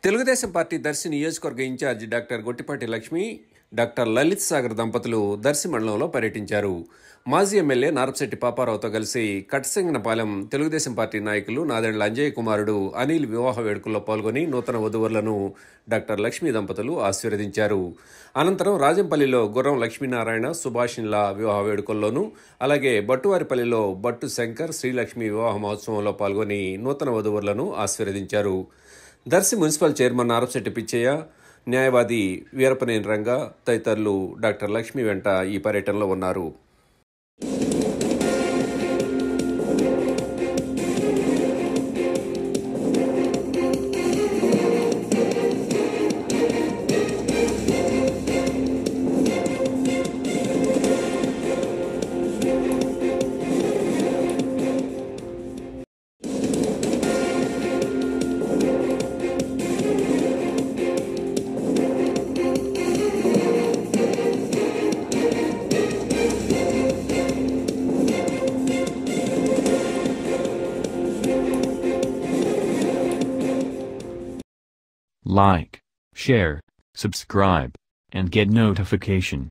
Telugu Desam party Darsi నియోజకవర్గ incharge doctor Gottipati Lakshmi, doctor Lalit Sagar దంపతులు దర్శి మండలంలో పర్యటించారు. మాజీ ఎమ్మెల్యే నారపశెట్టి పాపారావుతో కలిసి కట్సింగనపాలెం తెలుగుదేశం పార్టీ నాయకులు నాదెండ్ల అంజయ్య కుమారుడు అనిల్ వివాహ వేడుకల్లో పాల్గొని నూతన వధువులను డాక్టర్ లక్ష్మి దంపతులు ఆశీర్వదించారు. అనంతరం రాజంపల్లిలో గుర్రం లక్ష్మీనారాయణ, సుభాషిన్ల వివాహ వేడుకల్లోనూ, అలాగే బట్టువారిపల్లిలో బట్టు శంకర్, శ్రీలక్ష్మి వివాహ మహోత్సవంలో పాల్గొని నూతన వధువులను ఆశీర్వదించారు. దర్శి మున్సిపల్ చైర్మన్ నారపశెట్టి పిచ్చయ్య, న్యాయవాది వీరపనేని రంగా తదితరులు డాక్టర్ లక్ష్మి వెంట ఈ పర్యటనలో ఉన్నారు. Like, share, subscribe, and get notification.